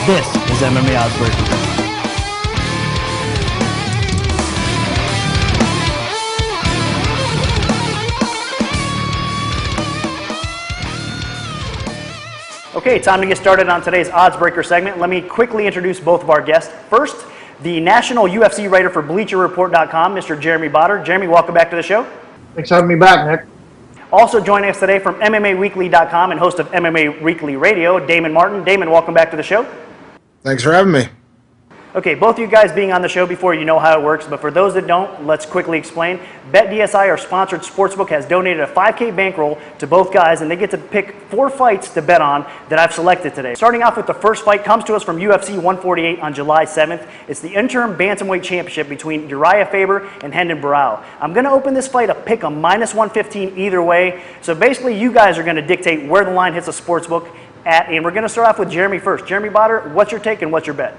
This is MMA Oddsbreaker. Okay, time to get started on today's Oddsbreaker segment. Let me quickly introduce both of our guests. First, the national UFC writer for BleacherReport.com, Mr. Jeremy Botter. Jeremy, welcome back to the show. Thanks for having me back, Nick. Also joining us today from MMAweekly.com and host of MMA Weekly Radio, Damon Martin. Damon, welcome back to the show. Thanks for having me. Okay, both of you guys being on the show before, you know how it works, but for those that don't, let's quickly explain. BetDSI, our sponsored sportsbook, has donated a $5K bankroll to both guys, and they get to pick 4 fights to bet on that I've selected today. Starting off with the first fight, comes to us from UFC 148 on July 7th. It's the interim bantamweight championship between Urijah Faber and Renan Barao. I'm going to open this fight a pick a -115 either way, so basically you guys are going to dictate where the line hits the sportsbook at, and we're going to start off with Jeremy first. Jeremy Botter, what's your take and what's your bet?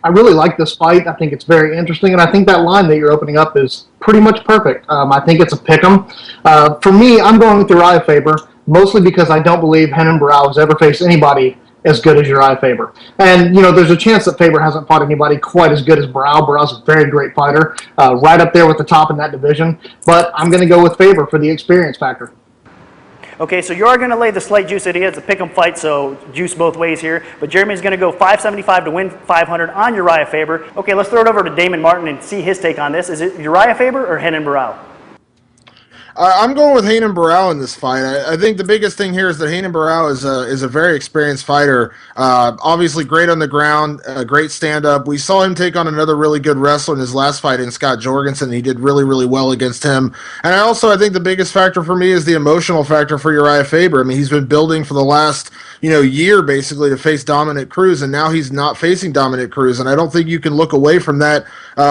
I really like this fight. I think it's very interesting, and I think that line that you're opening up is pretty much perfect. I think it's a pick'em. For me, I'm going with Urijah Faber, mostly because I don't believe Renan Barao has ever faced anybody as good as Urijah Faber. And, you know, there's a chance that Faber hasn't fought anybody quite as good as Barao. Barao's a very great fighter, right up there with the top in that division. But I'm going to go with Faber for the experience factor. Okay, so you are going to lay the slight juice that he has. It's a pick 'em fight, so juice both ways here. But Jeremy's going to go 575 to win 500 on Urijah Faber. Okay, let's throw it over to Damon Martin and see his take on this. Is it Urijah Faber or Renan Barao? I'm going with Renan Barao in this fight. I think the biggest thing here is that Renan Barao is a very experienced fighter. Obviously great on the ground, great stand-up. We saw him take on another really good wrestler in his last fight in Scott Jorgensen. He did really, really well against him. And I think the biggest factor for me is the emotional factor for Urijah Faber. I mean, he's been building for the last year basically to face Dominic Cruz, and now he's not facing Dominic Cruz. And I don't think you can look away from that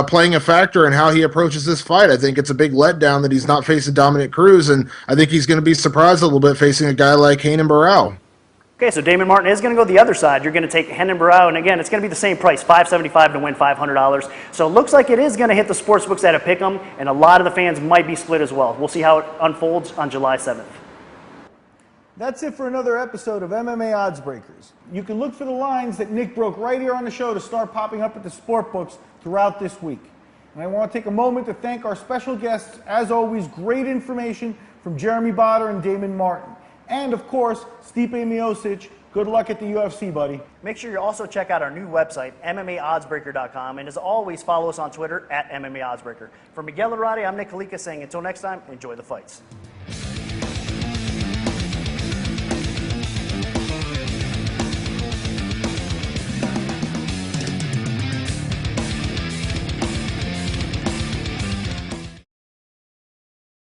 playing a factor in how he approaches this fight. I think it's a big letdown that he's not facing Dominic Cruz, and I think he's going to be surprised a little bit facing a guy like Renan Barao. Okay, so Damon Martin is going to go the other side. You're going to take Renan Barao, and again, it's going to be the same price, $575 to win $500. So it looks like it is going to hit the sportsbooks at a pick'em, and a lot of the fans might be split as well. We'll see how it unfolds on July 7th. That's it for another episode of MMA Oddsbreakers. You can look for the lines that Nick broke right here on the show to start popping up at the sportbooks throughout this week. And I want to take a moment to thank our special guests. As always, great information from Jeremy Botter and Damon Martin. And of course, Stipe Miocic. Good luck at the UFC, buddy. Make sure you also check out our new website, MMAOddsbreaker.com. And as always, follow us on Twitter at MMA Oddsbreaker. For Miguel Arati, I'm Nick Kalika saying until next time, enjoy the fights.